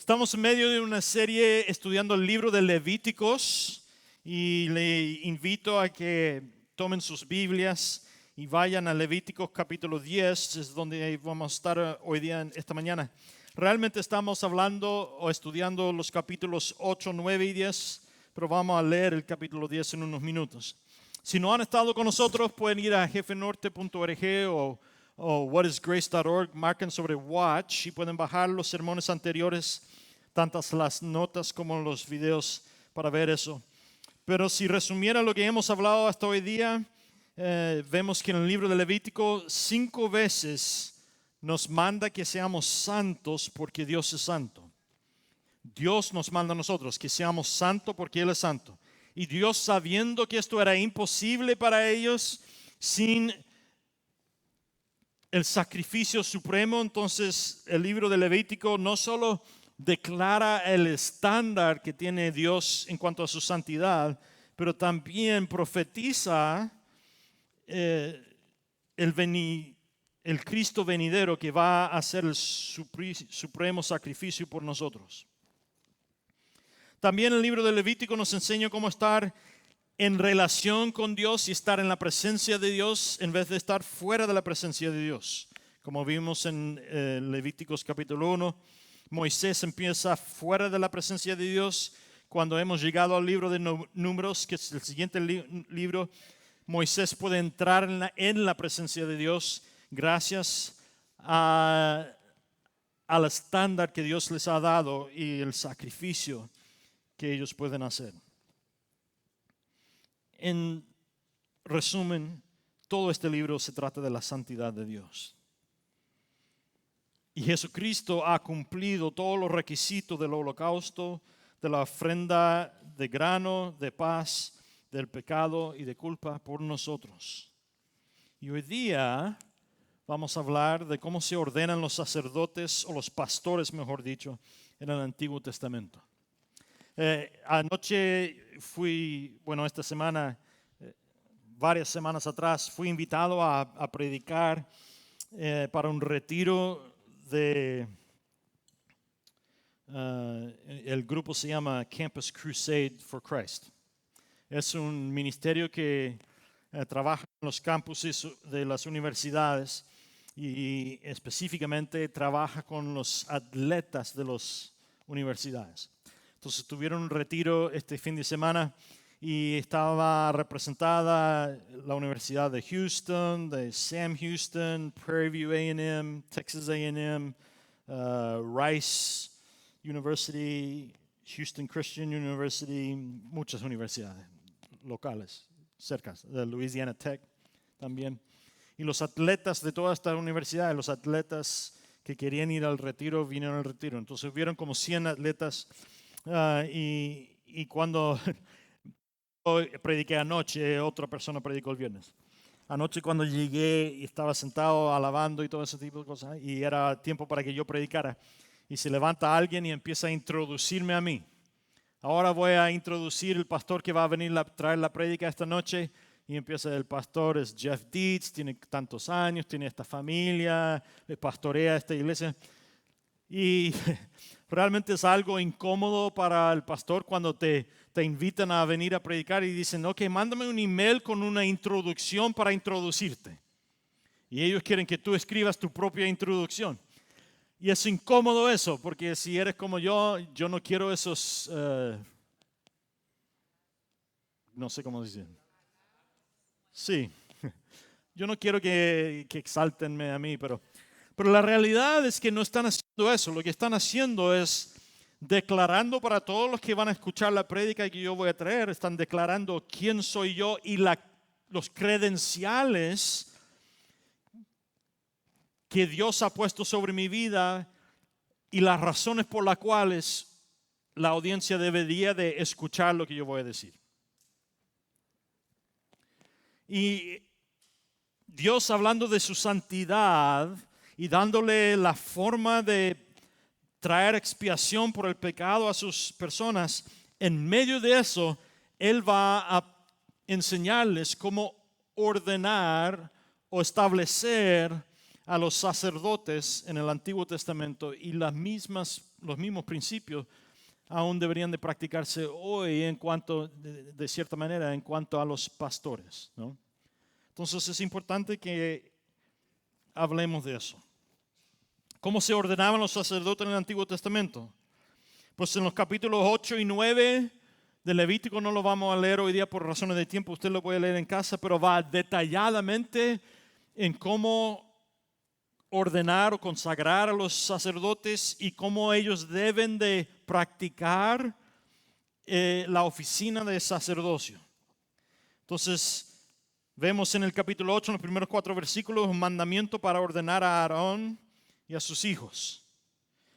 Estamos en medio de una serie estudiando el libro de Levíticos y le invito a que tomen sus Biblias y vayan a Levíticos capítulo 10, es donde vamos a estar hoy día, esta mañana. Realmente estamos hablando o estudiando los capítulos 8, 9 y 10, pero vamos a leer el capítulo 10 en unos minutos. Si no han estado con nosotros, pueden ir a jefenorte.org o whatisgrace.org, marquen sobre Watch y pueden bajar los sermones anteriores, tantas las notas como los videos para ver eso. Pero si resumiera lo que hemos hablado hasta hoy día, vemos que en el libro de Levítico 5 veces nos manda que seamos santos porque Dios es santo. Dios nos manda a nosotros que seamos santos porque Él es santo. Y Dios, sabiendo que esto era imposible para ellos sin el sacrificio supremo, entonces el libro de Levítico no solo declara el estándar que tiene Dios en cuanto a su santidad, pero también profetiza el Cristo venidero que va a hacer el supremo sacrificio por nosotros. También el libro de Levítico nos enseña cómo estar en relación con Dios y estar en la presencia de Dios en vez de estar fuera de la presencia de Dios. Como vimos en Levíticos capítulo 1, Moisés empieza fuera de la presencia de Dios. Cuando hemos llegado al libro de Números, que es el siguiente libro, Moisés puede entrar en la presencia de Dios gracias al estándar que Dios les ha dado y el sacrificio que ellos pueden hacer. En resumen, todo este libro se trata de la santidad de Dios. Y Jesucristo ha cumplido todos los requisitos del holocausto, de la ofrenda de grano, de paz, del pecado y de culpa por nosotros. Y hoy día vamos a hablar de cómo se ordenan los sacerdotes, o los pastores, mejor dicho, en el Antiguo Testamento. Anoche esta semana, varias semanas atrás, fui invitado a predicar para un retiro el grupo se llama Campus Crusade for Christ. Es un ministerio que trabaja en los campuses de las universidades y específicamente trabaja con los atletas de las universidades. Entonces tuvieron un retiro este fin de semana y estaba representada la Universidad de Houston, de Sam Houston, Prairie View A&M, Texas A&M, Rice University, Houston Christian University, muchas universidades locales, cerca de Louisiana Tech también. Y los atletas de todas estas universidades, los atletas que querían ir al retiro, vinieron al retiro. Entonces hubieron como 100 atletas y cuando prediqué anoche, otra persona predicó el viernes. Anoche cuando llegué y estaba sentado alabando y todo ese tipo de cosas, y era tiempo para que yo predicara, y se levanta alguien y empieza a introducirme a mí. Ahora voy a introducir el pastor que va a venir a traer la prédica esta noche, y empieza: el pastor es Jeff Dietz, tiene tantos años, tiene esta familia, pastorea esta iglesia. Y realmente es algo incómodo para el pastor cuando te invitan a venir a predicar y dicen: ok, mándame un email con una introducción para introducirte. Y ellos quieren que tú escribas tu propia introducción. Y es incómodo eso, porque si eres como yo no quiero esos, no sé cómo decir. Sí, yo no quiero que exaltenme a mí, pero la realidad es que no están haciendo eso. Lo que están haciendo es declarando para todos los que van a escuchar la prédica que yo voy a traer, están declarando quién soy yo y los credenciales que Dios ha puesto sobre mi vida y las razones por las cuales la audiencia debería de escuchar lo que yo voy a decir. Y Dios, hablando de su santidad y dándole la forma de traer expiación por el pecado a sus personas, en medio de eso, Él va a enseñarles cómo ordenar o establecer a los sacerdotes en el Antiguo Testamento y los mismos principios aún deberían de practicarse hoy en cuanto, de cierta manera, en cuanto a los pastores, ¿no? Entonces es importante que hablemos de eso. ¿Cómo se ordenaban los sacerdotes en el Antiguo Testamento? Pues en los capítulos 8 y 9 de Levítico, no lo vamos a leer hoy día por razones de tiempo, usted lo puede leer en casa, pero va detalladamente en cómo ordenar o consagrar a los sacerdotes y cómo ellos deben de practicar la oficina de sacerdocio. Entonces, vemos en el capítulo 8, en los primeros 4 versículos, un mandamiento para ordenar a Aarón y a sus hijos.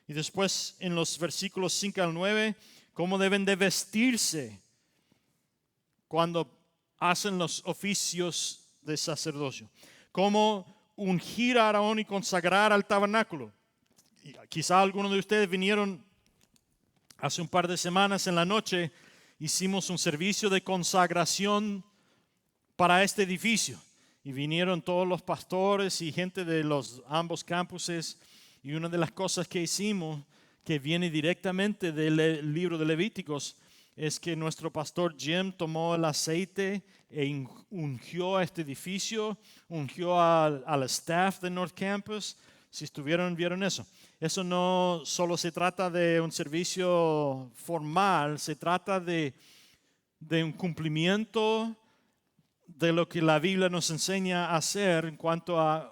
Y después, en los versículos 5 al 9, cómo deben de vestirse cuando hacen los oficios de sacerdocio. Cómo ungir a Aarón y consagrar al tabernáculo. Y quizá algunos de ustedes vinieron hace un par de semanas en la noche, hicimos un servicio de consagración para este edificio. Y vinieron todos los pastores y gente de ambos campuses. Y una de las cosas que hicimos, que viene directamente del libro de Levíticos, es que nuestro pastor Jim tomó el aceite e ungió a este edificio, ungió al staff de North Campus. Si estuvieron, vieron eso. Eso no solo se trata de un servicio formal, se trata de un cumplimiento de lo que la Biblia nos enseña a hacer en cuanto a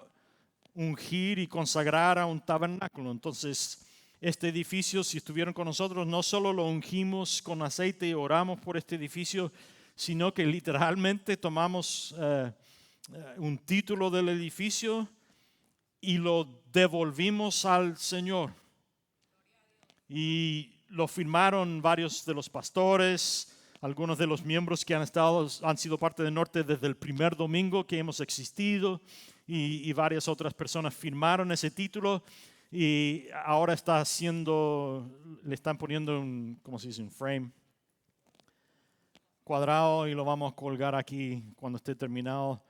ungir y consagrar a un tabernáculo. Entonces, este edificio, si estuvieron con nosotros, no solo lo ungimos con aceite y oramos por este edificio, sino que literalmente tomamos un título del edificio y lo devolvimos al Señor. Y lo firmaron varios de los pastores, algunos de los miembros que han sido parte de Norte desde el primer domingo que hemos existido, y varias otras personas firmaron ese título. Y ahora le están poniendo ¿cómo se dice? Un frame cuadrado y lo vamos a colgar aquí cuando esté terminado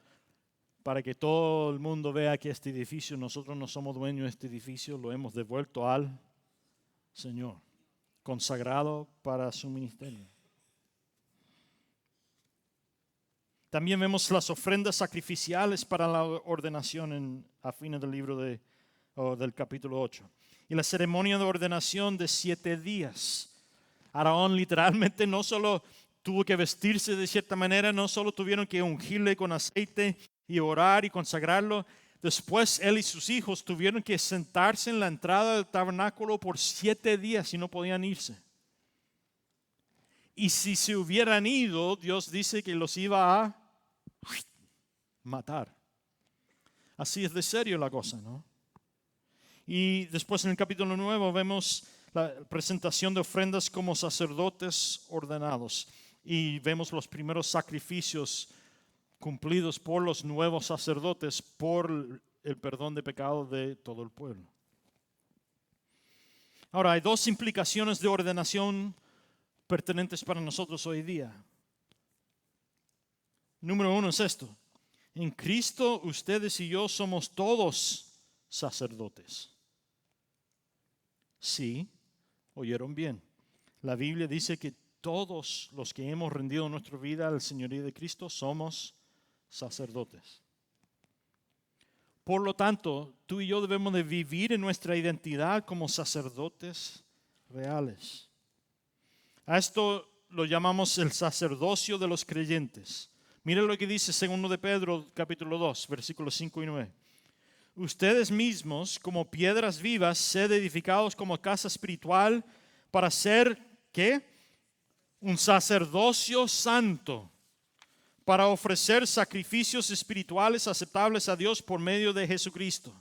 para que todo el mundo vea que este edificio, nosotros no somos dueños de este edificio, lo hemos devuelto al Señor, consagrado para su ministerio. También vemos las ofrendas sacrificiales para la ordenación a fines del libro del capítulo 8. Y la ceremonia de ordenación de 7 días. Aarón literalmente no solo tuvo que vestirse de cierta manera, no solo tuvieron que ungirle con aceite y orar y consagrarlo. Después él y sus hijos tuvieron que sentarse en la entrada del tabernáculo por 7 días y no podían irse. Y si se hubieran ido, Dios dice que los iba a matar. Así es de serio la cosa, ¿no? Y después en el capítulo 9 vemos la presentación de ofrendas como sacerdotes ordenados. Y vemos los primeros sacrificios cumplidos por los nuevos sacerdotes por el perdón de pecado de todo el pueblo. Ahora, hay 2 implicaciones de ordenación pertinentes para nosotros hoy día. Número 1 es esto. En Cristo ustedes y yo somos todos sacerdotes. Sí, oyeron bien. La Biblia dice que todos los que hemos rendido nuestra vida al señorío de Cristo somos sacerdotes. Por lo tanto, tú y yo debemos de vivir en nuestra identidad como sacerdotes reales. A esto lo llamamos el sacerdocio de los creyentes. Mira lo que dice 2 de Pedro, capítulo 2, versículos 5 y 9. Ustedes mismos, como piedras vivas, sed edificados como casa espiritual para ser, ¿qué? Un sacerdocio santo, para ofrecer sacrificios espirituales aceptables a Dios por medio de Jesucristo.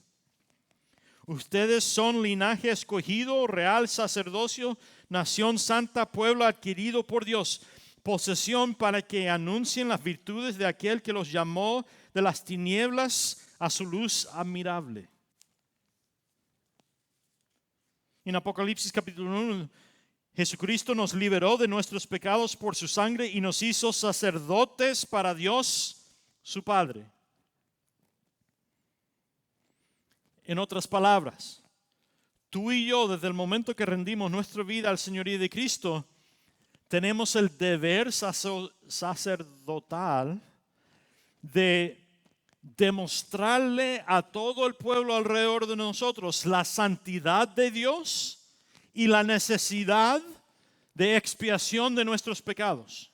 Ustedes son linaje escogido, real sacerdocio, nación santa, pueblo adquirido por Dios, posesión para que anuncien las virtudes de aquel que los llamó de las tinieblas a su luz admirable. En Apocalipsis capítulo 1, Jesucristo nos liberó de nuestros pecados por su sangre y nos hizo sacerdotes para Dios, su Padre. En otras palabras, tú y yo, desde el momento que rendimos nuestra vida al señorío de Cristo, tenemos el deber sacerdotal de demostrarle a todo el pueblo alrededor de nosotros la santidad de Dios y la necesidad de expiación de nuestros pecados.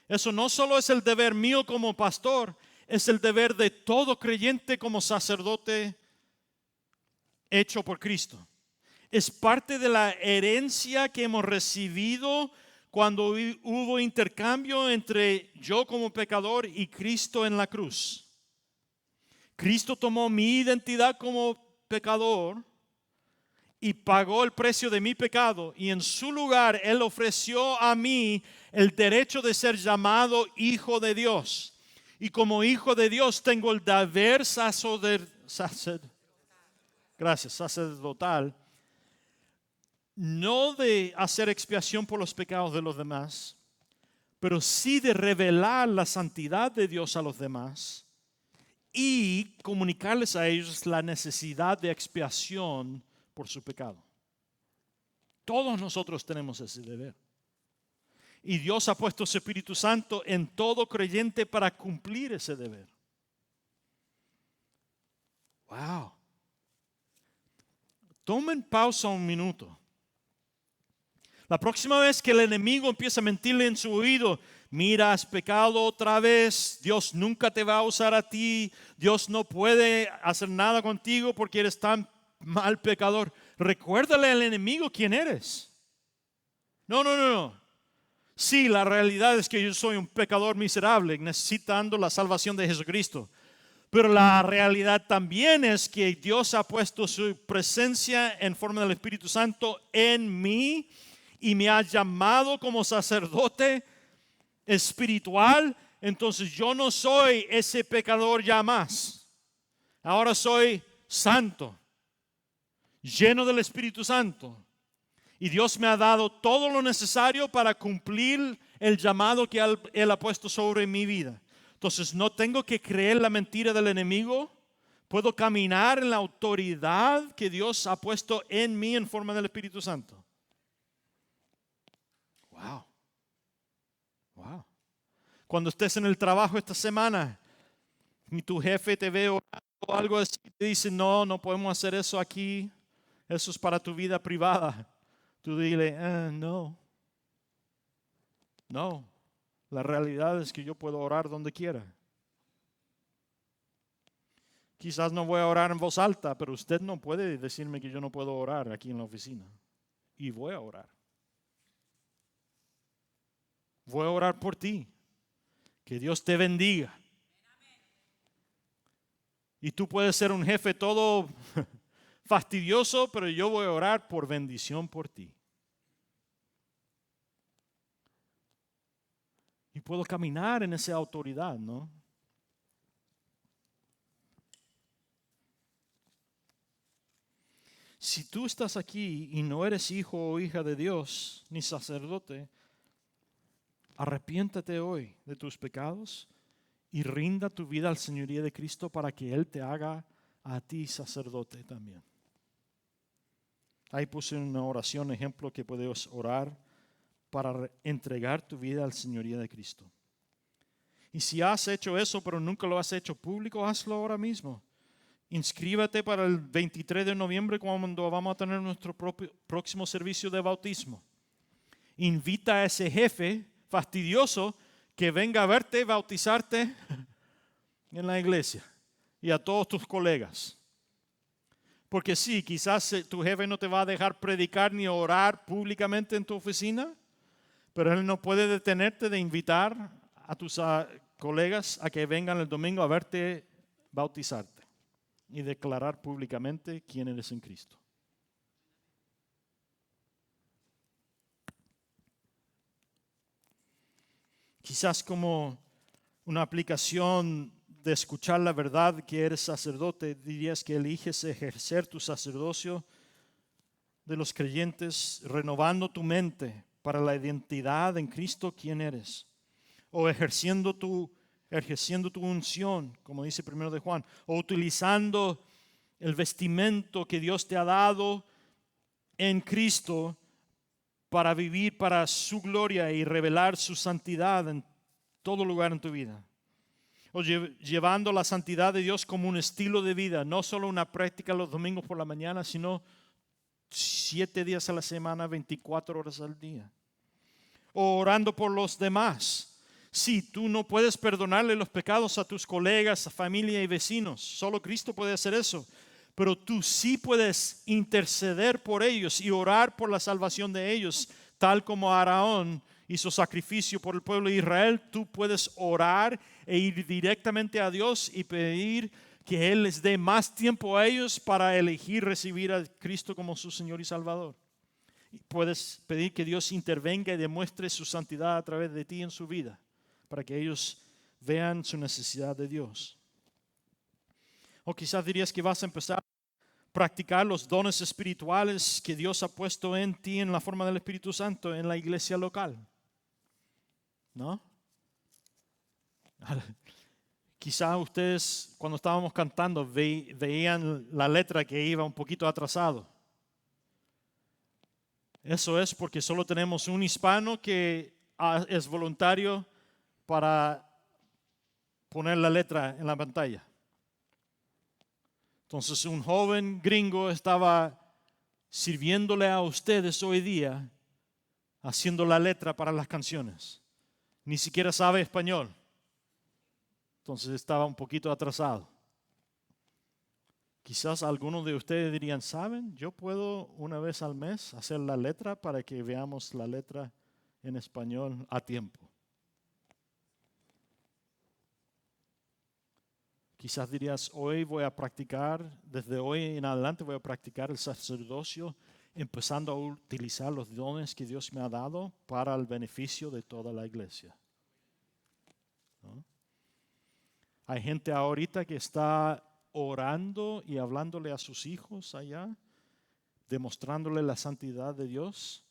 Eso no solo es el deber mío como pastor, es el deber de todo creyente como sacerdote hecho por Cristo. Es parte de la herencia que hemos recibido cuando hubo intercambio entre yo como pecador y Cristo en la cruz. Cristo tomó mi identidad como pecador y pagó el precio de mi pecado, y en su lugar Él ofreció a mí el derecho de ser llamado hijo de Dios. Y como hijo de Dios tengo el deber sacerdotal, no de hacer expiación por los pecados de los demás, pero sí de revelar la santidad de Dios a los demás y comunicarles a ellos la necesidad de expiación por su pecado. Todos nosotros tenemos ese deber. Y Dios ha puesto su Espíritu Santo en todo creyente para cumplir ese deber. Wow. Tomen pausa un minuto. La próxima vez que el enemigo empieza a mentirle en su oído, mira, has pecado otra vez, Dios nunca te va a usar a ti, Dios no puede hacer nada contigo porque eres tan mal pecador. Recuérdale al enemigo quién eres. No. Sí, la realidad es que yo soy un pecador miserable, necesitando la salvación de Jesucristo. Pero la realidad también es que Dios ha puesto su presencia en forma del Espíritu Santo en mí y me ha llamado como sacerdote espiritual. Entonces yo no soy ese pecador ya más. Ahora soy santo, lleno del Espíritu Santo. Y Dios me ha dado todo lo necesario para cumplir el llamado que Él ha puesto sobre mi vida. Entonces no tengo que creer la mentira del enemigo. Puedo caminar en la autoridad que Dios ha puesto en mí en forma del Espíritu Santo. Wow. Cuando estés en el trabajo esta semana y tu jefe te ve orando o algo así, te dice, no podemos hacer eso aquí. Eso es para tu vida privada. Tú dile, no. La realidad es que yo puedo orar donde quiera. Quizás no voy a orar en voz alta, pero usted no puede decirme que yo no puedo orar aquí en la oficina. Y voy a orar. Voy a orar por ti. Que Dios te bendiga. Y tú puedes ser un jefe todo fastidioso, pero yo voy a orar por bendición por ti. Y puedo caminar en esa autoridad, ¿no? Si tú estás aquí y no eres hijo o hija de Dios, ni sacerdote, arrepiéntate hoy de tus pecados y rinda tu vida al señorío de Cristo para que Él te haga a ti sacerdote también. Ahí puse una oración, ejemplo, que puedes orar para entregar tu vida al señorío de Cristo. Y si has hecho eso, pero nunca lo has hecho público, hazlo ahora mismo. Inscríbete para el 23 de noviembre cuando vamos a tener nuestro próximo servicio de bautismo. Invita a ese jefe fastidioso que venga a verte, bautizarte en la iglesia y a todos tus colegas. Porque sí, quizás tu jefe no te va a dejar predicar ni orar públicamente en tu oficina, pero él no puede detenerte de invitar a tus colegas a que vengan el domingo a verte bautizarte y declarar públicamente quién eres en Cristo. Quizás como una aplicación de escuchar la verdad que eres sacerdote, dirías que eliges ejercer tu sacerdocio de los creyentes renovando tu mente para la identidad en Cristo, quién eres, o ejerciendo tu ejerciendo tu unción, como dice primero de Juan, o utilizando el vestimento que Dios te ha dado en Cristo para vivir para su gloria y revelar su santidad en todo lugar en tu vida. O llevando la santidad de Dios como un estilo de vida, no solo una práctica los domingos por la mañana, sino 7 días a la semana, 24 horas al día. O orando por los demás. Sí, tú no puedes perdonarle los pecados a tus colegas, a familia y vecinos. Solo Cristo puede hacer eso. Pero tú sí puedes interceder por ellos y orar por la salvación de ellos, tal como Aarón hizo sacrificio por el pueblo de Israel. Tú puedes orar e ir directamente a Dios y pedir que Él les dé más tiempo a ellos para elegir recibir a Cristo como su Señor y Salvador. Puedes pedir que Dios intervenga y demuestre su santidad a través de ti en su vida, para que ellos vean su necesidad de Dios. O quizás dirías que vas a empezar a practicar los dones espirituales que Dios ha puesto en ti en la forma del Espíritu Santo en la iglesia local. ¿No? Quizás ustedes cuando estábamos cantando veían la letra que iba un poquito atrasado. Eso es porque solo tenemos un hispano que es voluntario para poner la letra en la pantalla. Entonces un joven gringo estaba sirviéndole a ustedes hoy día, haciendo la letra para las canciones. Ni siquiera sabe español. Entonces estaba un poquito atrasado. Quizás algunos de ustedes dirían, ¿saben? Yo puedo una vez al mes hacer la letra para que veamos la letra en español a tiempo. Quizás dirías, hoy voy a practicar, desde hoy en adelante voy a practicar el sacerdocio, empezando a utilizar los dones que Dios me ha dado para el beneficio de toda la iglesia. ¿No? Hay gente ahorita que está orando y hablándole a sus hijos allá, demostrándole la santidad de Dios,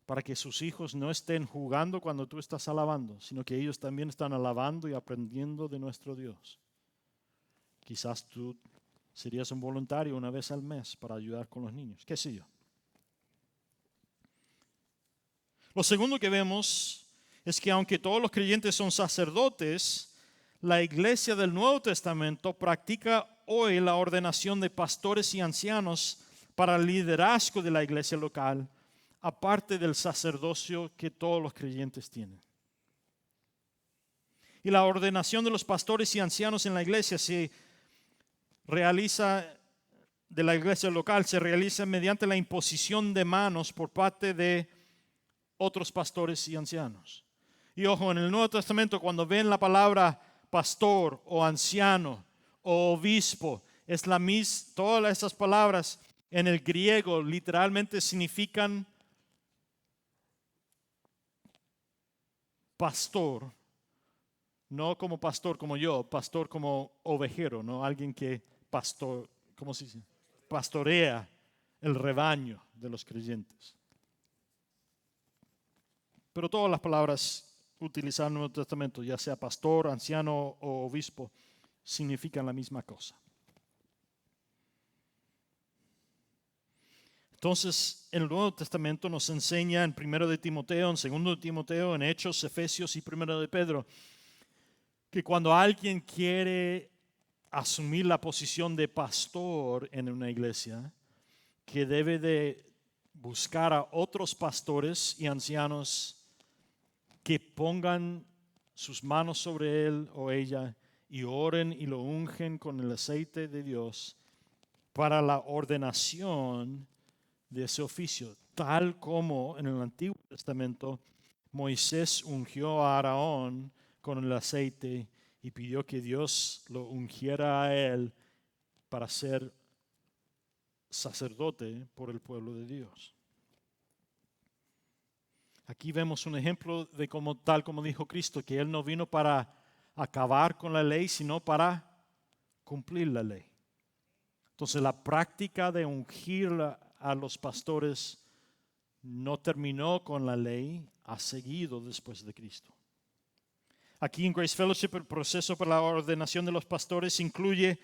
para que sus hijos no estén jugando cuando tú estás alabando, sino que ellos también están alabando y aprendiendo de nuestro Dios. Quizás tú serías un voluntario una vez al mes para ayudar con los niños, qué sé yo. Lo segundo que vemos es que aunque todos los creyentes son sacerdotes, la iglesia del Nuevo Testamento practica hoy la ordenación de pastores y ancianos para el liderazgo de la iglesia local, aparte del sacerdocio que todos los creyentes tienen. Y la ordenación de los pastores y ancianos en la iglesia de la iglesia local se realiza mediante la imposición de manos por parte de otros pastores y ancianos. Y ojo, en el Nuevo Testamento cuando ven la palabra pastor o anciano o obispo, es la misma, todas esas palabras en el griego literalmente significan pastor, no como pastor como yo, pastor como ovejero, no alguien que ¿cómo se dice? Pastorea el rebaño de los creyentes. Pero todas las palabras utilizadas en el Nuevo Testamento, ya sea pastor, anciano o obispo, significan la misma cosa. Entonces, el Nuevo Testamento nos enseña en 1 de Timoteo, en 2 de Timoteo, en Hechos, Efesios y 1 de Pedro, que cuando alguien quiere asumir la posición de pastor en una iglesia, que debe de buscar a otros pastores y ancianos que pongan sus manos sobre él o ella y oren y lo ungen con el aceite de Dios para la ordenación de ese oficio, tal como en el Antiguo Testamento Moisés ungió a Aarón con el aceite y pidió que Dios lo ungiera a él para ser sacerdote por el pueblo de Dios. Aquí vemos un ejemplo de cómo, tal como dijo Cristo, que Él no vino para acabar con la ley, sino para cumplir la ley. Entonces la práctica de ungir a los pastores no terminó con la ley, ha seguido después de Cristo. Aquí en Grace Fellowship, el proceso para la ordenación de los pastores incluye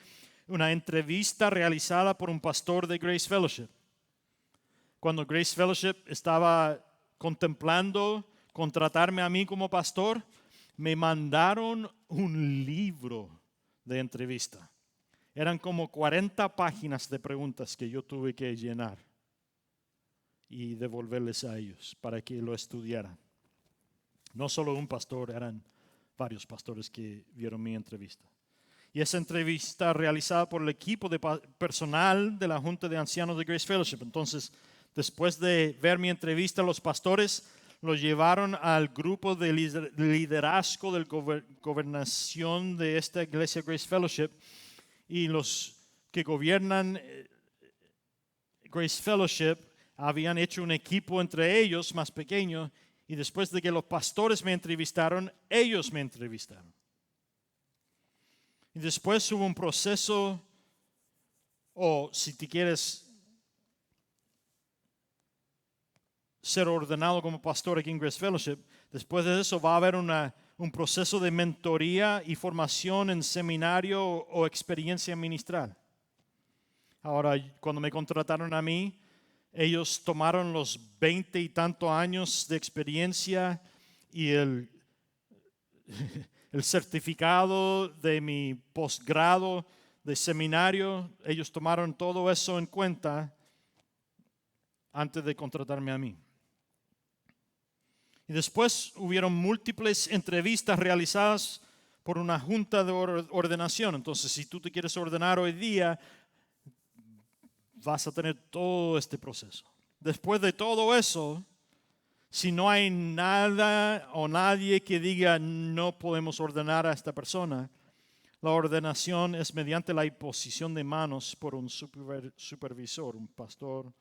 una entrevista realizada por un pastor de Grace Fellowship. Cuando Grace Fellowship estaba contemplando contratarme a mí como pastor, me mandaron un libro de entrevista. Eran como 40 páginas de preguntas que yo tuve que llenar y devolverles a ellos para que lo estudiaran. No solo un pastor, eran varios pastores que vieron mi entrevista. Y esa entrevista realizada por el equipo de personal de la Junta de Ancianos de Grace Fellowship. Entonces, después de ver mi entrevista, los pastores lo llevaron al grupo de liderazgo de gobernación de esta iglesia Grace Fellowship, y los que gobiernan Grace Fellowship habían hecho un equipo entre ellos más pequeño, y después de que los pastores me entrevistaron, ellos me entrevistaron. Y después hubo un proceso, o si te quieres ser ordenado como pastor aquí en Grace Fellowship, después de eso va a haber un proceso de mentoría y formación en seminario o experiencia ministral. Ahora, cuando me contrataron a mí, ellos tomaron los 20 y tantos años de experiencia y el certificado de mi posgrado de seminario. Ellos tomaron todo eso en cuenta antes de contratarme a mí. Y después hubieron múltiples entrevistas realizadas por una junta de ordenación. Entonces, si tú te quieres ordenar hoy día, vas a tener todo este proceso. Después de todo eso, si no hay nada o nadie que diga no podemos ordenar a esta persona, la ordenación es mediante la imposición de manos por un supervisor, un pastor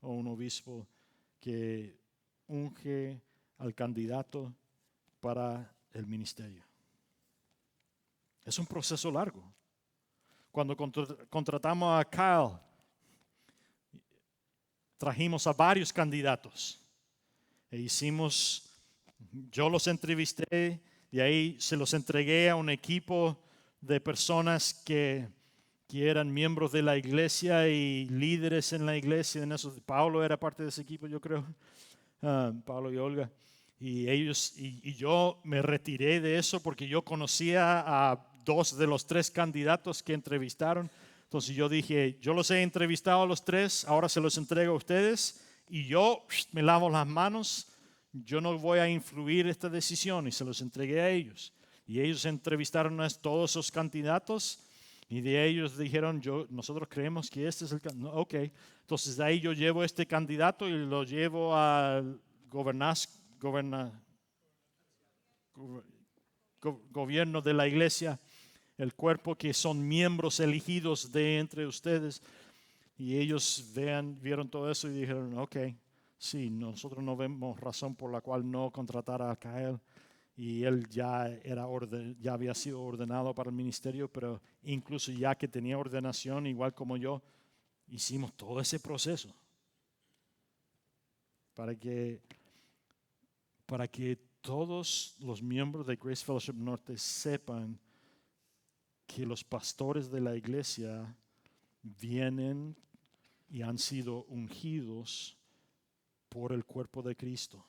o un obispo que unge al candidato para el ministerio. Es un proceso largo. Cuando contratamos a Kyle, trajimos a varios candidatos e yo los entrevisté, y ahí se los entregué a un equipo de personas que eran miembros de la iglesia y líderes en la iglesia. En eso, Pablo era parte de ese equipo, yo creo, Pablo y Olga. Y ellos y yo me retiré de eso porque yo conocía a 2 de los 3 candidatos que entrevistaron. Entonces yo dije, yo los he entrevistado a los 3, ahora se los entrego a ustedes y yo me lavo las manos. Yo no voy a influir esta decisión, y se los entregué a ellos. Y ellos entrevistaron a todos esos candidatos y de ellos dijeron, nosotros creemos que este es el candidato. No, ok, entonces de ahí yo llevo este candidato y lo llevo al gobierno de la iglesia, el cuerpo que son miembros elegidos de entre ustedes. Y ellos vieron todo eso y dijeron, ok, sí, nosotros no vemos razón por la cual no contratar a Kyle. Y él ya había sido ordenado para el ministerio, pero incluso ya que tenía ordenación, igual como yo, hicimos todo ese proceso para que todos los miembros de Grace Fellowship Norte sepan que los pastores de la iglesia vienen y han sido ungidos por el cuerpo de Cristo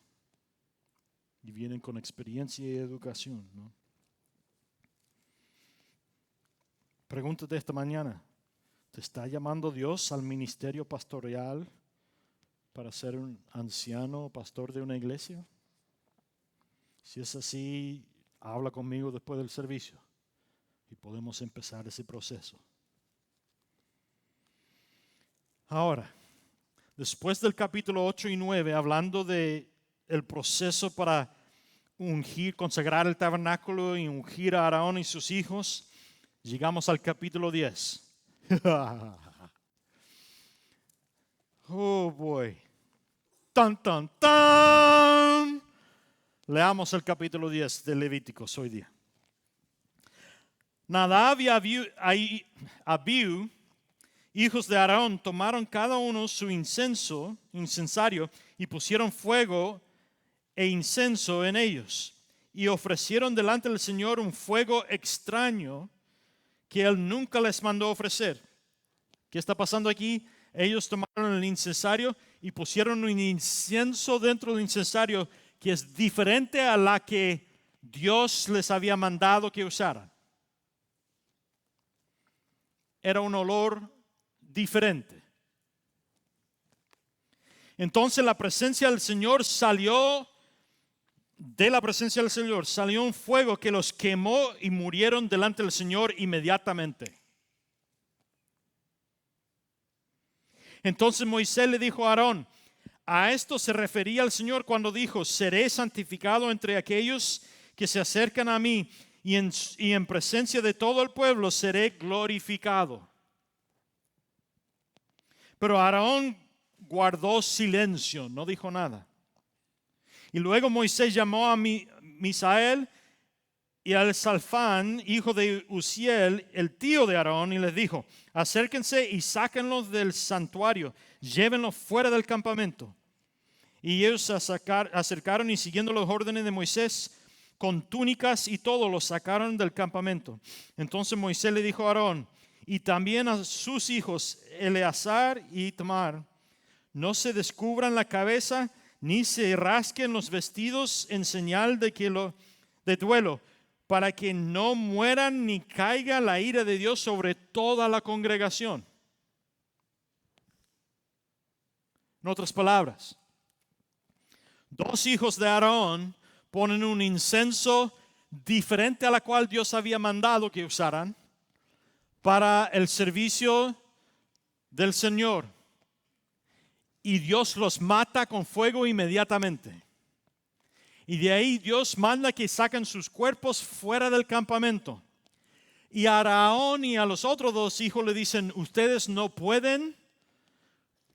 y vienen con experiencia y educación, ¿no? Pregúntate esta mañana, ¿te está llamando Dios al ministerio pastoral para ser un anciano o pastor de una iglesia? Si es así, habla conmigo después del servicio y podemos empezar ese proceso. Ahora, después del capítulo 8 y 9, hablando de el proceso para ungir, consagrar el tabernáculo y ungir a Aarón y sus hijos, llegamos al capítulo 10. Oh boy. Tan, tan, tan. Leamos el capítulo 10 de Levíticos hoy día. Nadab y Abiú, hijos de Aarón, tomaron cada uno su incensario y pusieron fuego e incienso en ellos. y ofrecieron delante del Señor un fuego extraño que Él nunca les mandó ofrecer. ¿Qué está pasando aquí? Ellos tomaron el incensario y pusieron un incienso dentro del incensario que es diferente a la que Dios les había mandado que usaran. Era un olor diferente. Entonces la presencia del Señor salió, de la presencia del Señor salió un fuego que los quemó y murieron delante del Señor inmediatamente. Entonces Moisés le dijo a Aarón, a esto se refería el Señor cuando dijo, seré santificado entre aquellos que se acercan a mí y en presencia de todo el pueblo seré glorificado. Pero Aarón guardó silencio, no dijo nada. Y luego Moisés llamó a Misael y al Salfán, hijo de Uziel, el tío de Aarón, y les dijo, acérquense y sáquenlos del santuario, llévenlos fuera del campamento. Y ellos se acercaron y siguiendo los órdenes de Moisés, con túnicas y todo, los sacaron del campamento. Entonces Moisés le dijo a Aarón, y también a sus hijos, Eleazar y Itamar, no se descubran la cabeza, ni se rasquen los vestidos en señal de duelo, para que no mueran ni caiga la ira de Dios sobre toda la congregación. En otras palabras, dos hijos de Aarón ponen un incienso diferente a la cual Dios había mandado que usaran para el servicio del Señor. Y Dios los mata con fuego inmediatamente. Y de ahí Dios manda que saquen sus cuerpos fuera del campamento. Y a Aarón y a los otros dos hijos le dicen, ustedes no pueden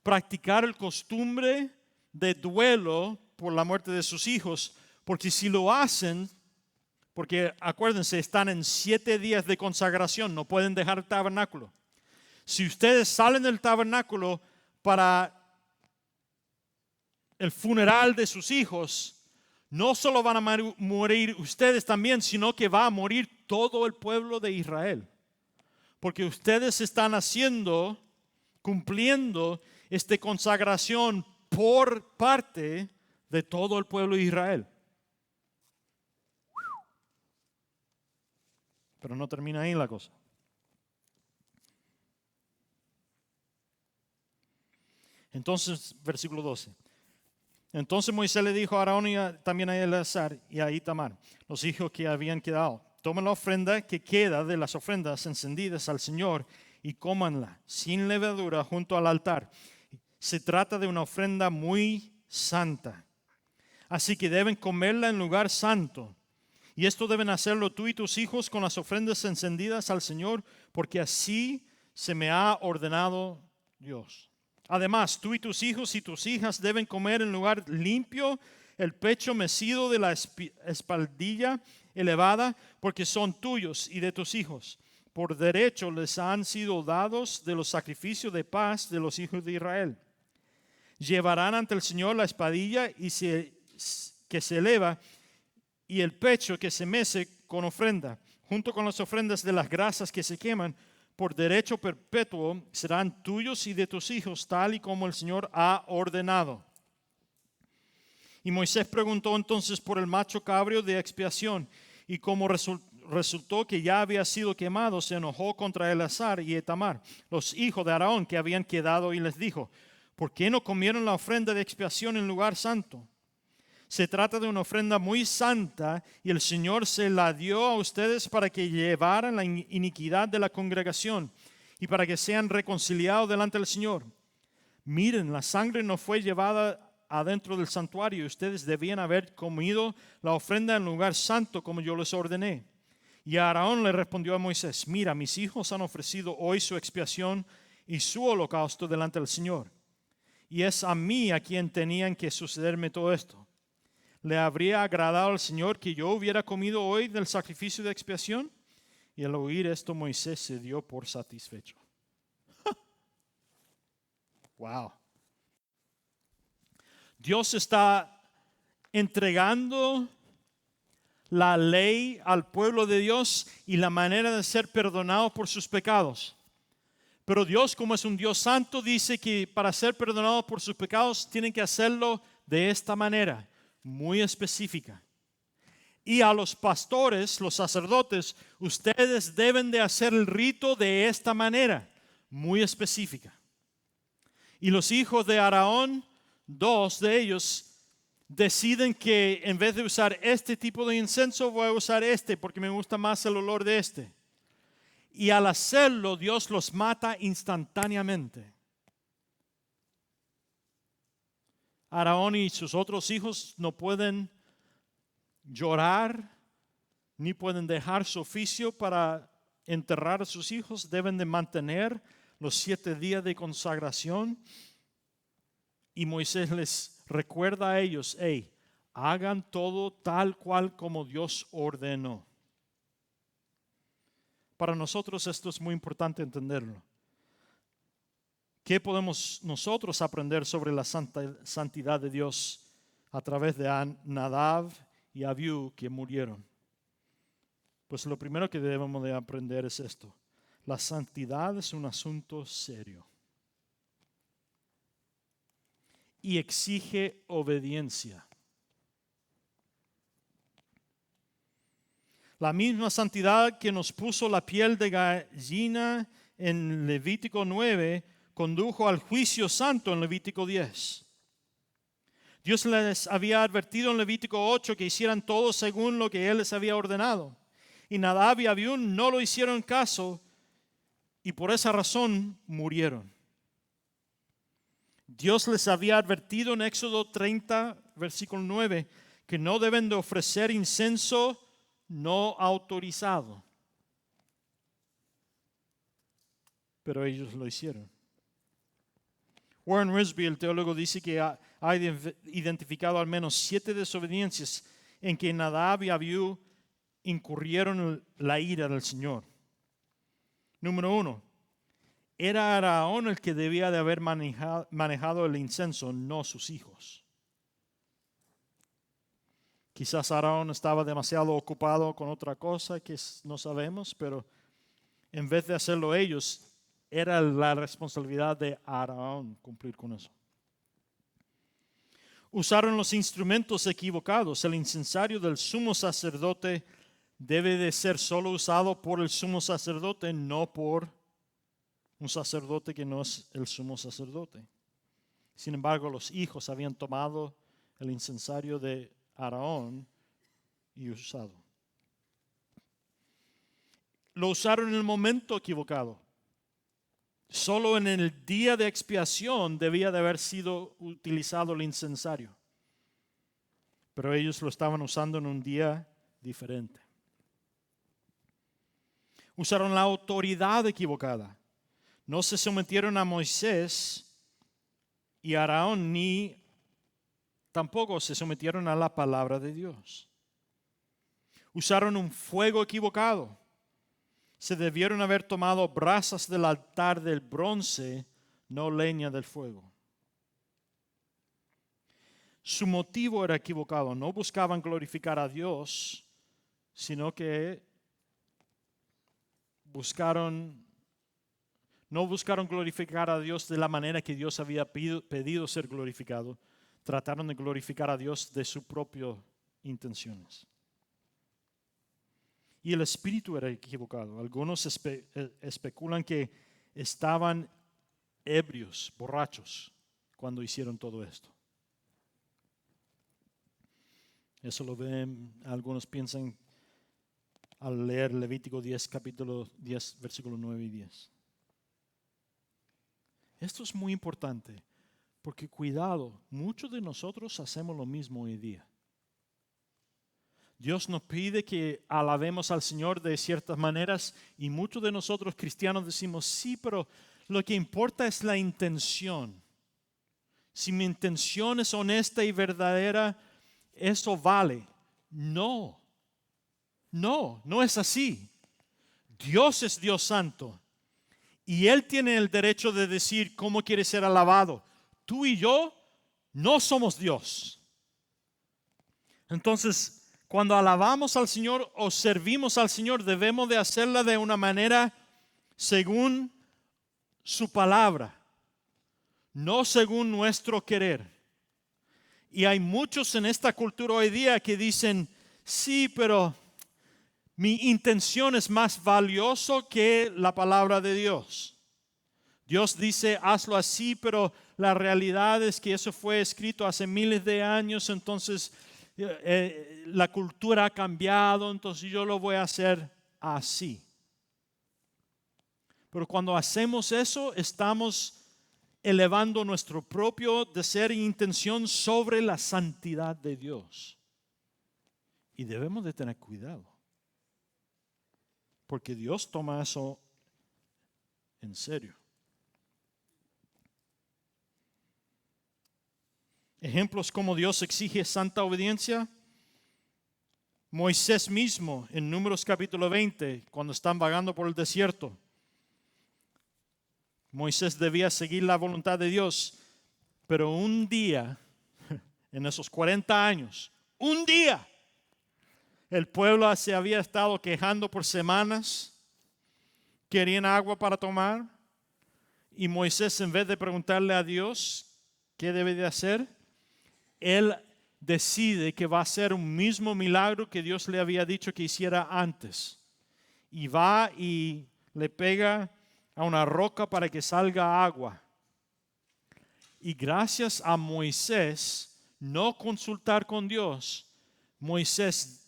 practicar el costumbre de duelo por la muerte de sus hijos, porque si lo hacen, porque acuérdense, están en 7 días de consagración, no pueden dejar el tabernáculo. Si ustedes salen del tabernáculo para el funeral de sus hijos, no solo van a morir ustedes también, sino que va a morir todo el pueblo de Israel. Porque ustedes están cumpliendo esta consagración por parte de todo el pueblo de Israel. Pero no termina ahí la cosa. Entonces, versículo 12. Entonces Moisés le dijo a Aarón y también a Eleazar y a Itamar, los hijos que habían quedado, tomen la ofrenda que queda de las ofrendas encendidas al Señor y cómanla sin levadura junto al altar. Se trata de una ofrenda muy santa. Así que deben comerla en lugar santo. Y esto deben hacerlo tú y tus hijos con las ofrendas encendidas al Señor, porque así se me ha ordenado Dios. Además, tú y tus hijos y tus hijas deben comer en lugar limpio el pecho mecido de la espaldilla elevada, porque son tuyos y de tus hijos. Por derecho les han sido dados de los sacrificios de paz de los hijos de Israel. Llevarán ante el Señor la espaldilla que se eleva y el pecho que se mece con ofrenda, junto con las ofrendas de las grasas que se queman, por derecho perpetuo serán tuyos y de tus hijos, tal y como el Señor ha ordenado. Y Moisés preguntó entonces por el macho cabrio de expiación, y como resultó que ya había sido quemado, se enojó contra Eleazar y Itamar, los hijos de Aarón que habían quedado, y les dijo, ¿por qué no comieron la ofrenda de expiación en lugar santo? Se trata de una ofrenda muy santa y el Señor se la dio a ustedes para que llevaran la iniquidad de la congregación y para que sean reconciliados delante del Señor. Miren, la sangre no fue llevada adentro del santuario y ustedes debían haber comido la ofrenda en lugar santo como yo les ordené. Y Aarón le respondió a Moisés, mira, mis hijos han ofrecido hoy su expiación y su holocausto delante del Señor. Y es a mí a quien tenían que sucederme todo esto. ¿Le habría agradado al Señor que yo hubiera comido hoy del sacrificio de expiación? Y al oír esto, Moisés se dio por satisfecho. Wow. Dios está entregando la ley al pueblo de Dios y la manera de ser perdonados por sus pecados. Pero Dios, como es un Dios santo, dice que para ser perdonados por sus pecados tienen que hacerlo de esta manera, muy específica. Y a los pastores, los sacerdotes, ustedes deben de hacer el rito de esta manera, muy específica. Y los hijos de Aarón, 2 de ellos, deciden que en vez de usar este tipo de incienso, voy a usar este porque me gusta más el olor de este. Y al hacerlo, Dios los mata instantáneamente. Aarón y sus otros hijos no pueden llorar, ni pueden dejar su oficio para enterrar a sus hijos. Deben de mantener los 7 días de consagración. Y Moisés les recuerda a ellos, hey, hagan todo tal cual como Dios ordenó. Para nosotros esto es muy importante entenderlo. ¿Qué podemos nosotros aprender sobre la santidad de Dios a través de Nadab y Abiú que murieron? Pues lo primero que debemos de aprender es esto. La santidad es un asunto serio y exige obediencia. La misma santidad que nos puso la piel de gallina en Levítico 9 condujo al juicio santo en Levítico 10. Dios les había advertido en Levítico 8 que hicieran todo según lo que Él les había ordenado. Y Nadab y Abiú no lo hicieron caso y por esa razón murieron. Dios les había advertido en Éxodo 30, versículo 9, que no deben de ofrecer incienso no autorizado. Pero ellos lo hicieron. Warren Wiersbe, el teólogo, dice que ha identificado al menos 7 desobediencias en que Nadab y Abiú incurrieron la ira del Señor. Número 1, era Aarón el que debía de haber manejado el incienso, no sus hijos. Quizás Aarón estaba demasiado ocupado con otra cosa que no sabemos, pero en vez de hacerlo ellos, era la responsabilidad de Aarón cumplir con eso. Usaron los instrumentos equivocados. El incensario del sumo sacerdote debe de ser solo usado por el sumo sacerdote, no por un sacerdote que no es el sumo sacerdote. Sin embargo, los hijos habían tomado el incensario de Aarón y usado. Lo usaron en el momento equivocado. Solo en el día de expiación debía de haber sido utilizado el incensario. Pero ellos lo estaban usando en un día diferente. Usaron la autoridad equivocada. No se sometieron a Moisés y a Aarón, ni tampoco se sometieron a la palabra de Dios. Usaron un fuego equivocado. Se debieron haber tomado brasas del altar del bronce, no leña del fuego. Su motivo era equivocado. No buscaban glorificar a Dios, sino que no buscaron glorificar a Dios de la manera que Dios había pedido ser glorificado. Trataron de glorificar a Dios de sus propias intenciones. Y el espíritu era equivocado. Algunos especulan que estaban ebrios, borrachos, cuando hicieron todo esto. Eso lo ven, algunos piensan al leer Levítico 10, capítulo 10, versículos 9 y 10. Esto es muy importante, porque cuidado, muchos de nosotros hacemos lo mismo hoy día. Dios nos pide que alabemos al Señor de ciertas maneras y muchos de nosotros cristianos decimos, sí, pero lo que importa es la intención. Si mi intención es honesta y verdadera, eso vale. No es así. Dios es Dios santo y Él tiene el derecho de decir cómo quiere ser alabado. Tú y yo no somos Dios. Entonces, Cuando alabamos al Señor o servimos al Señor, debemos de hacerla de una manera según su palabra, no según nuestro querer. Y hay muchos en esta cultura hoy día que dicen, sí, pero mi intención es más valioso que la palabra de Dios. Dios dice, hazlo así, pero la realidad es que eso fue escrito hace miles de años, entonces la cultura ha cambiado, entonces yo lo voy a hacer así. Pero cuando hacemos eso, estamos elevando nuestro propio deseo e intención sobre la santidad de Dios. Y debemos de tener cuidado, porque Dios toma eso en serio. Ejemplos como Dios exige santa obediencia. Moisés mismo en Números capítulo 20, cuando están vagando por el desierto, Moisés debía seguir la voluntad de Dios, pero un día, en esos 40 años, un día, el pueblo se había estado quejando por semanas, querían agua para tomar, y Moisés, en vez de preguntarle a Dios qué debe de hacer, él decide que va a hacer un mismo milagro que Dios le había dicho que hiciera antes. Y va y le pega a una roca para que salga agua. Y gracias a Moisés no consultar con Dios, Moisés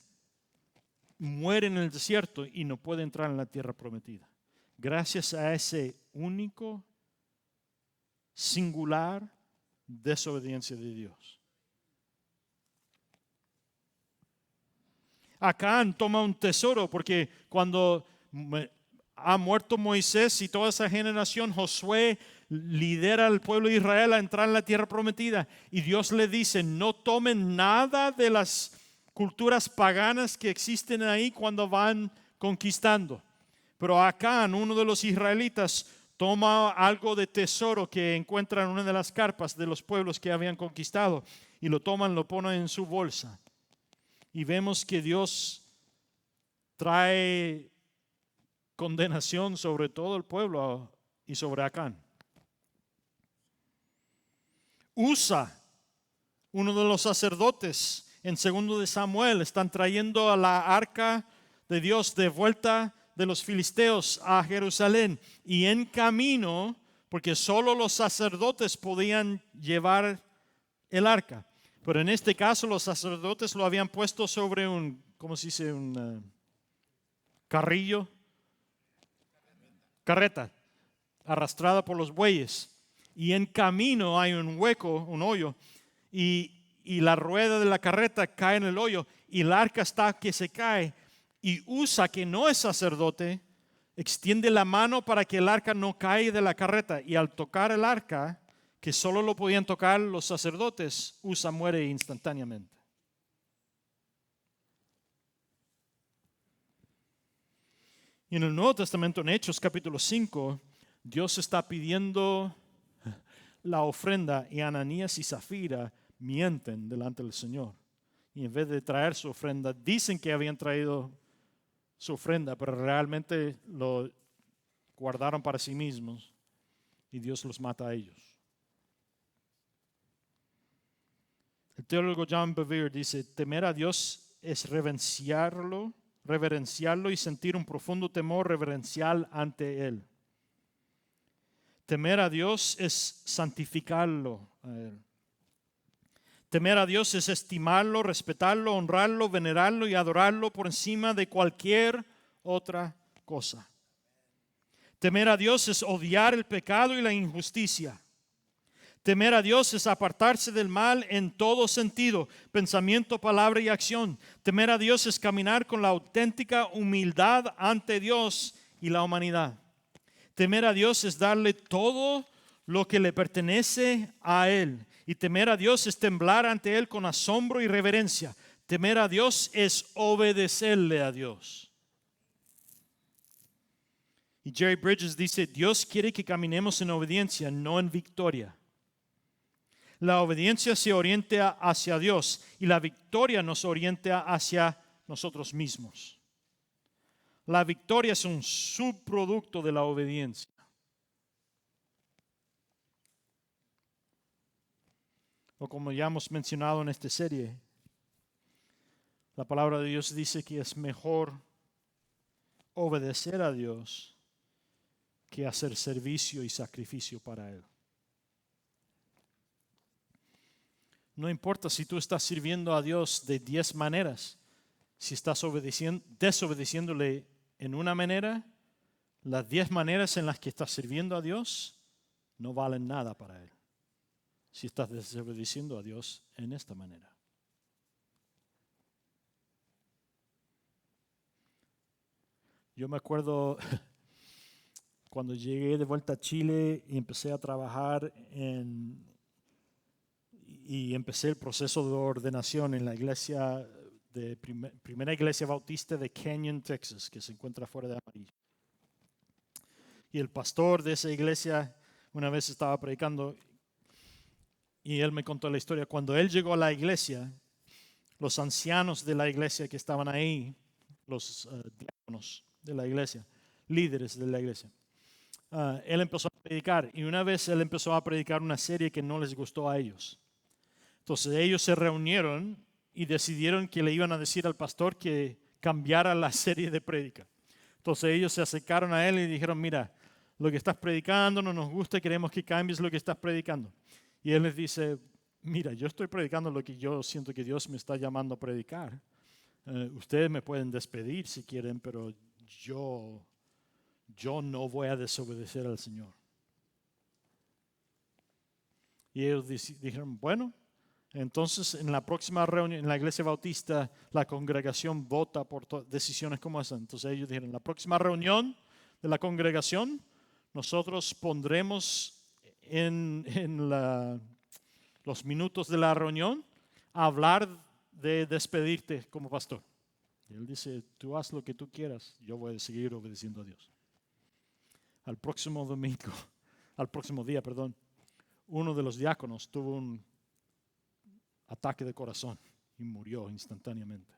muere en el desierto y no puede entrar en la tierra prometida. Gracias a ese único, singular desobediencia de Dios. Acán toma un tesoro porque cuando ha muerto Moisés y toda esa generación, Josué lidera al pueblo de Israel a entrar en la tierra prometida. Y Dios le dice, no tomen nada de las culturas paganas que existen ahí cuando van conquistando. Pero Acán, uno de los israelitas, toma algo de tesoro que encuentra en una de las carpas de los pueblos que habían conquistado y lo toman, lo ponen en su bolsa. Y vemos que Dios trae condenación sobre todo el pueblo y sobre Acán. Usa, uno de los sacerdotes, en 2 de Samuel, están trayendo a la arca de Dios de vuelta de los filisteos a Jerusalén. Y en camino, porque solo los sacerdotes podían llevar el arca. Pero en este caso los sacerdotes lo habían puesto sobre un, ¿cómo se dice? Un carrillo. Carreta, arrastrada por los bueyes. Y en camino hay un hueco, un hoyo. Y la rueda de la carreta cae en el hoyo. Y el arca está que se cae. Y Usa, que no es sacerdote, extiende la mano para que el arca no caiga de la carreta. Y al tocar el arca, que solo lo podían tocar los sacerdotes, Usa muere instantáneamente. Y en el Nuevo Testamento, en Hechos capítulo 5, Dios está pidiendo la ofrenda y Ananías y Zafira mienten delante del Señor. Y en vez de traer su ofrenda, dicen que habían traído su ofrenda, pero realmente lo guardaron para sí mismos y Dios los mata a ellos. El teólogo John Bevere dice, temer a Dios es reverenciarlo y sentir un profundo temor reverencial ante Él. Temer a Dios es santificarlo a Él. Temer a Dios es estimarlo, respetarlo, honrarlo, venerarlo y adorarlo por encima de cualquier otra cosa. Temer a Dios es odiar el pecado y la injusticia. Temer a Dios es apartarse del mal en todo sentido, pensamiento, palabra y acción. Temer a Dios es caminar con la auténtica humildad ante Dios y la humanidad. Temer a Dios es darle todo lo que le pertenece a Él. Y temer a Dios es temblar ante Él con asombro y reverencia. Temer a Dios es obedecerle a Dios. Y Jerry Bridges dice, Dios quiere que caminemos en obediencia, no en victoria. La obediencia se orienta hacia Dios y la victoria nos orienta hacia nosotros mismos. La victoria es un subproducto de la obediencia. O como ya hemos mencionado en esta serie, la palabra de Dios dice que es mejor obedecer a Dios que hacer servicio y sacrificio para Él. No importa si tú estás sirviendo a Dios de 10 maneras, si estás desobedeciéndole en una manera, las 10 maneras en las que estás sirviendo a Dios no valen nada para Él. Si estás desobedeciendo a Dios en esta manera. Yo me acuerdo cuando llegué de vuelta a Chile y empecé a trabajar y empecé el proceso de ordenación en la iglesia de primera iglesia bautista de Canyon, Texas, que se encuentra fuera de Amarillo. Y el pastor de esa iglesia una vez estaba predicando y él me contó la historia. Cuando él llegó a la iglesia, los ancianos de la iglesia que estaban ahí, los diáconos de la iglesia, líderes de la iglesia, él empezó a predicar y una vez él empezó a predicar una serie que no les gustó a ellos. Entonces ellos se reunieron y decidieron que le iban a decir al pastor que cambiara la serie de prédica. Entonces ellos se acercaron a él y dijeron, mira, lo que estás predicando no nos gusta, queremos que cambies lo que estás predicando. Y él les dice, mira, yo estoy predicando lo que yo siento que Dios me está llamando a predicar. Ustedes me pueden despedir si quieren, pero yo no voy a desobedecer al Señor. Y ellos dijeron, bueno, entonces en la próxima reunión, en la iglesia bautista, la congregación vota por decisiones como esa. Entonces ellos dijeron, en la próxima reunión de la congregación, nosotros pondremos en los minutos de la reunión a hablar de despedirte como pastor. Y él dice, tú haz lo que tú quieras, yo voy a seguir obedeciendo a Dios. Al próximo día, uno de los diáconos tuvo un ataque de corazón y murió instantáneamente.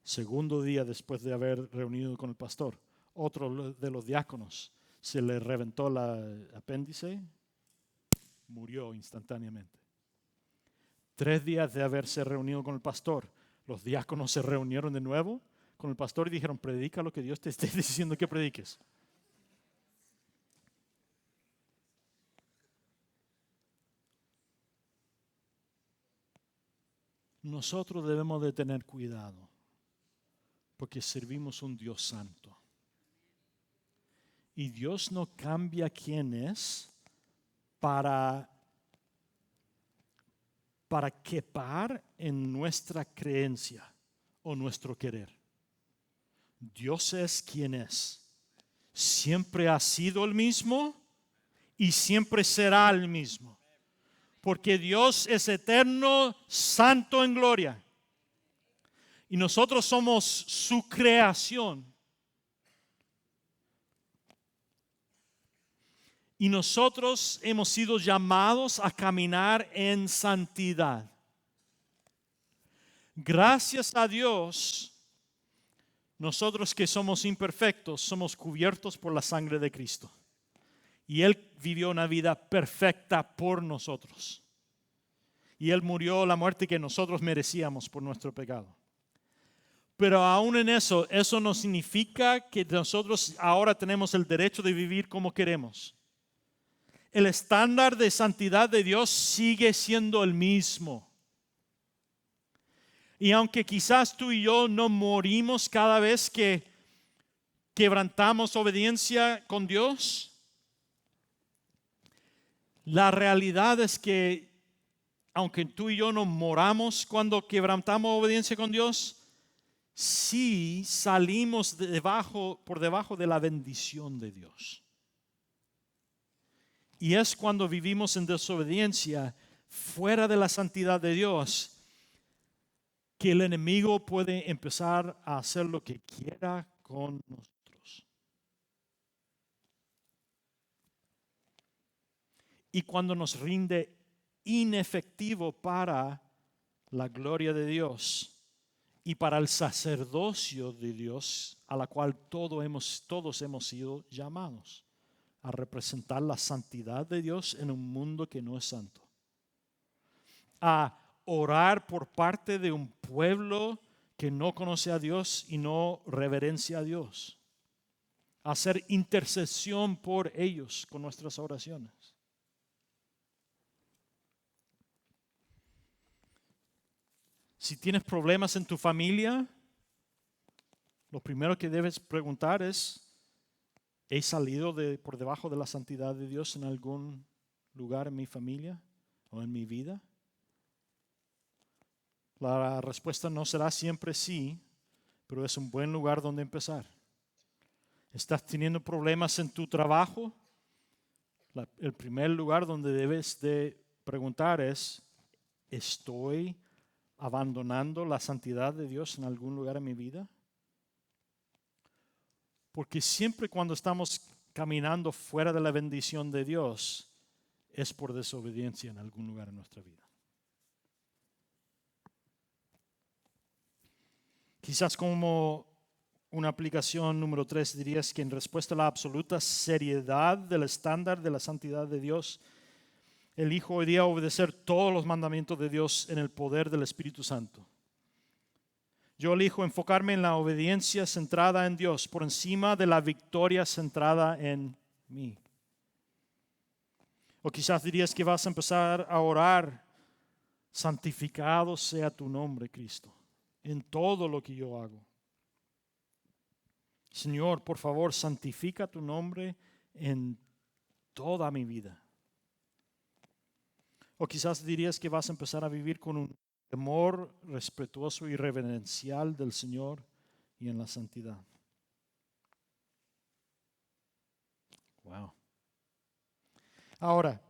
Segundo día después de haber reunido con el pastor, otro de los diáconos se le reventó el apéndice, murió instantáneamente. 3 días de haberse reunido con el pastor, los diáconos se reunieron de nuevo con el pastor y dijeron, predica lo que Dios te esté diciendo que prediques. Nosotros debemos de tener cuidado porque servimos un Dios santo. Y Dios no cambia quién es para quepar en nuestra creencia o nuestro querer. Dios es quien es. Siempre ha sido el mismo y siempre será el mismo. Porque Dios es eterno, santo en gloria. Y nosotros somos su creación. Y nosotros hemos sido llamados a caminar en santidad. Gracias a Dios, nosotros que somos imperfectos, somos cubiertos por la sangre de Cristo. Y Él vivió una vida perfecta por nosotros. Y Él murió la muerte que nosotros merecíamos por nuestro pecado. Pero aún en eso no significa que nosotros ahora tenemos el derecho de vivir como queremos. El estándar de santidad de Dios sigue siendo el mismo. Y aunque quizás tú y yo no morimos cada vez que quebrantamos obediencia con Dios, la realidad es que aunque tú y yo no moramos cuando quebrantamos obediencia con Dios, sí salimos por debajo de la bendición de Dios. Y es cuando vivimos en desobediencia, fuera de la santidad de Dios, que el enemigo puede empezar a hacer lo que quiera con nosotros. y cuando nos rinde inefectivo para la gloria de Dios y para el sacerdocio de Dios, a la cual todos hemos sido llamados a representar la santidad de Dios en un mundo que no es santo. A orar por parte de un pueblo que no conoce a Dios y no reverencia a Dios. A hacer intercesión por ellos con nuestras oraciones. Si tienes problemas en tu familia, lo primero que debes preguntar es, ¿he salido por debajo de la santidad de Dios en algún lugar en mi familia o en mi vida? La respuesta no será siempre sí, pero es un buen lugar donde empezar. ¿Estás teniendo problemas en tu trabajo? El primer lugar donde debes de preguntar es, ¿estoy abandonando la santidad de Dios en algún lugar en mi vida? Porque siempre cuando estamos caminando fuera de la bendición de Dios, es por desobediencia en algún lugar en nuestra vida. Quizás como una aplicación número 3 dirías que en respuesta a la absoluta seriedad del estándar de la santidad de Dios, elijo hoy día obedecer todos los mandamientos de Dios en el poder del Espíritu Santo. Yo elijo enfocarme en la obediencia centrada en Dios por encima de la victoria centrada en mí. O quizás dirías que vas a empezar a orar, santificado sea tu nombre, Cristo, en todo lo que yo hago. Señor, por favor, santifica tu nombre en toda mi vida. O quizás dirías que vas a empezar a vivir con un temor respetuoso y reverencial del Señor y en la santidad. Wow. Ahora,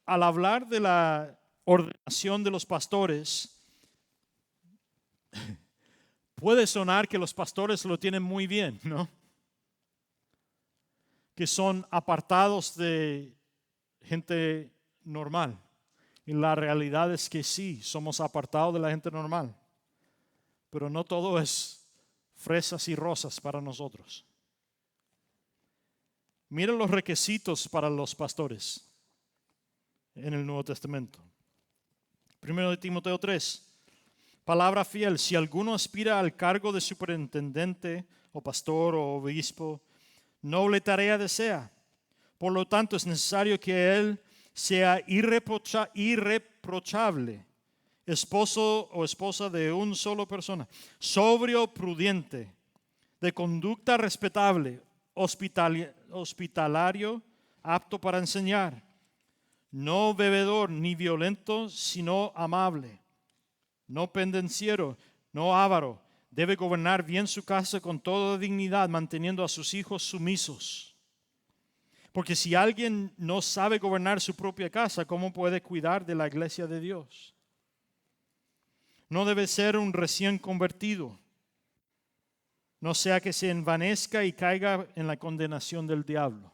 al hablar de la ordenación de los pastores, puede sonar que los pastores lo tienen muy bien, ¿no? Que son apartados de gente normal. Y la realidad es que sí, somos apartados de la gente normal. Pero no todo es fresas y rosas para nosotros. Mira los requisitos para los pastores en el Nuevo Testamento. Primero de Timoteo 3. Palabra fiel. Si alguno aspira al cargo de superintendente o pastor o obispo, noble tarea desea. Por lo tanto, es necesario que él sea irreprochable, esposo o esposa de una sola persona, sobrio, prudente, de conducta respetable, hospitalario, apto para enseñar, no bebedor ni violento, sino amable, no pendenciero, no avaro. Debe gobernar bien su casa con toda dignidad, manteniendo a sus hijos sumisos. Porque si alguien no sabe gobernar su propia casa, ¿cómo puede cuidar de la iglesia de Dios? No debe ser un recién convertido, no sea que se envanezca y caiga en la condenación del diablo.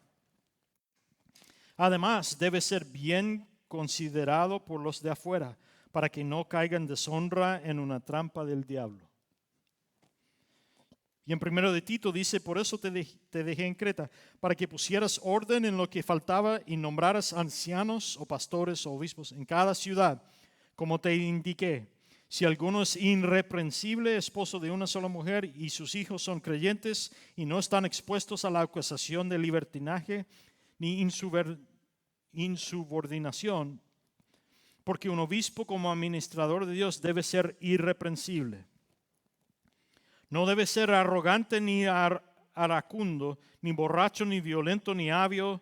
Además, debe ser bien considerado por los de afuera, para que no caiga en deshonra en una trampa del diablo. Y en 1 de Tito dice, por eso te dejé en Creta, para que pusieras orden en lo que faltaba y nombraras ancianos o pastores o obispos en cada ciudad, como te indiqué. Si alguno es irreprensible, esposo de una sola mujer, y sus hijos son creyentes y no están expuestos a la acusación de libertinaje ni insubordinación, porque un obispo como administrador de Dios debe ser irreprensible. No debe ser arrogante ni aracundo, ni borracho, ni violento, ni ávido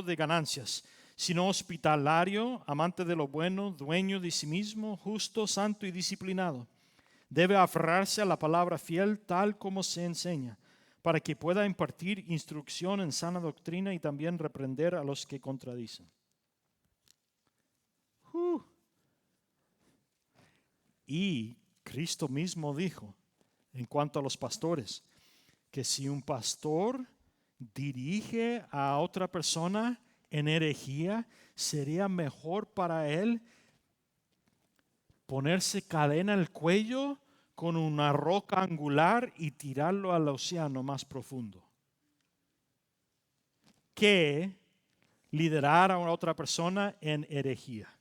de ganancias, sino hospitalario, amante de lo bueno, dueño de sí mismo, justo, santo y disciplinado. Debe aferrarse a la palabra fiel tal como se enseña, para que pueda impartir instrucción en sana doctrina y también reprender a los que contradicen. Y Cristo mismo dijo, en cuanto a los pastores, que si un pastor dirige a otra persona en herejía, sería mejor para él ponerse cadena al cuello con una roca angular y tirarlo al océano más profundo, que liderar a otra persona en herejía.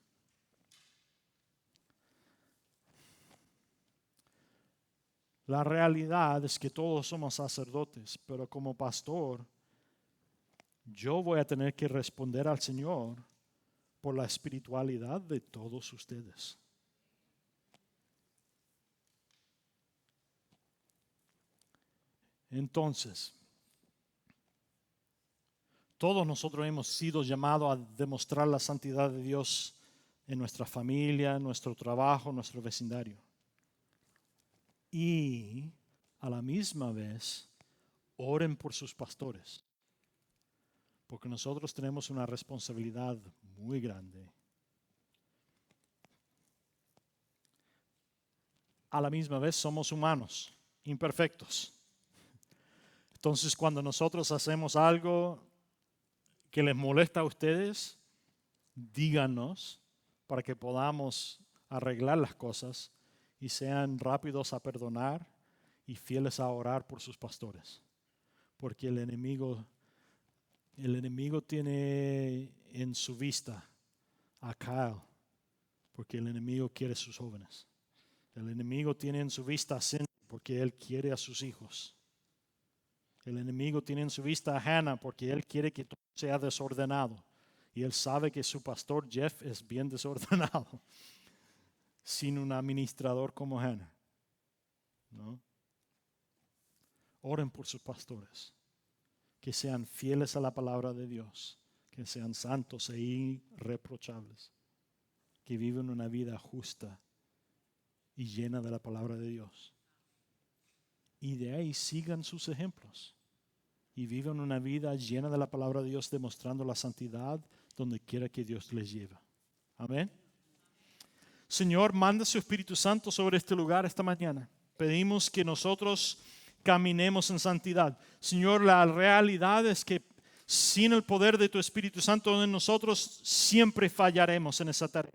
La realidad es que todos somos sacerdotes, pero como pastor, yo voy a tener que responder al Señor por la espiritualidad de todos ustedes. Entonces, todos nosotros hemos sido llamados a demostrar la santidad de Dios en nuestra familia, en nuestro trabajo, en nuestro vecindario. Y a la misma vez, oren por sus pastores, porque nosotros tenemos una responsabilidad muy grande. A la misma vez somos humanos, imperfectos. Entonces, cuando nosotros hacemos algo que les molesta a ustedes, díganos para que podamos arreglar las cosas y sean rápidos a perdonar y fieles a orar por sus pastores. Porque el enemigo tiene en su vista a Kyle, porque el enemigo quiere a sus jóvenes. El enemigo tiene en su vista a Cindy, porque él quiere a sus hijos. El enemigo tiene en su vista a Hannah, porque él quiere que todo sea desordenado. Y él sabe que su pastor Jeff es bien desordenado, sin un administrador como Hannah, ¿no? Oren por sus pastores, que sean fieles a la palabra de Dios, que sean santos e irreprochables, que vivan una vida justa y llena de la palabra de Dios. Y de ahí sigan sus ejemplos y vivan una vida llena de la palabra de Dios, demostrando la santidad donde quiera que Dios les lleve. Amén. Señor, manda su Espíritu Santo sobre este lugar esta mañana. Pedimos que nosotros caminemos en santidad. Señor, la realidad es que sin el poder de tu Espíritu Santo en nosotros siempre fallaremos en esa tarea.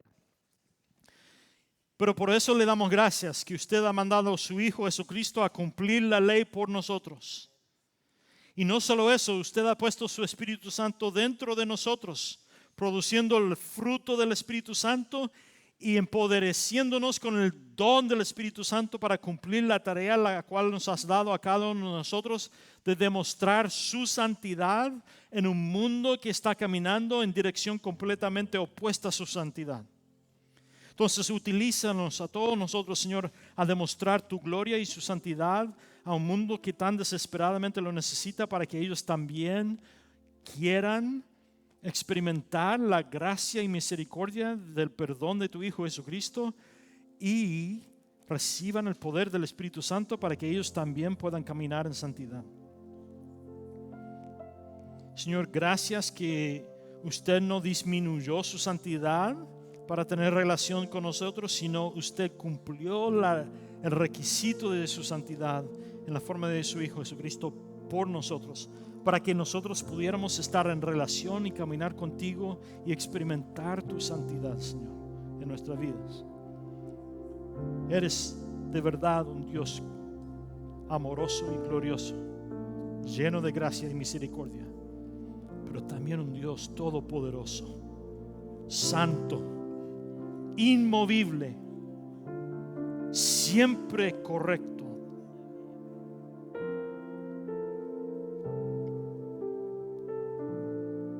Pero por eso le damos gracias que usted ha mandado a su Hijo Jesucristo a cumplir la ley por nosotros. Y no solo eso, usted ha puesto su Espíritu Santo dentro de nosotros, produciendo el fruto del Espíritu Santo y empodereciéndonos con el don del Espíritu Santo para cumplir la tarea la cual nos has dado a cada uno de nosotros de demostrar su santidad en un mundo que está caminando en dirección completamente opuesta a su santidad. Entonces, utilízanos a todos nosotros, Señor, a demostrar tu gloria y su santidad a un mundo que tan desesperadamente lo necesita, para que ellos también quieran experimentar la gracia y misericordia del perdón de tu Hijo Jesucristo y reciban el poder del Espíritu Santo para que ellos también puedan caminar en santidad. Señor, gracias que usted no disminuyó su santidad para tener relación con nosotros, sino usted cumplió el requisito de su santidad en la forma de su Hijo Jesucristo por nosotros, para que nosotros pudiéramos estar en relación y caminar contigo y experimentar tu santidad, Señor, en nuestras vidas. Eres de verdad un Dios amoroso y glorioso, lleno de gracia y misericordia, pero también un Dios todopoderoso, santo, inmovible, siempre correcto.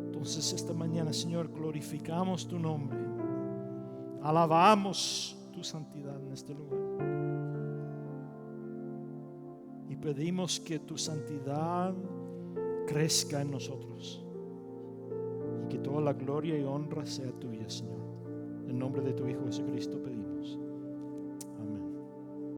Entonces esta mañana, Señor, glorificamos tu nombre, alabamos tu santidad en este lugar y pedimos que tu santidad crezca en nosotros y que toda la gloria y honra sea tuya, Señor. En nombre de tu Hijo Jesucristo pedimos.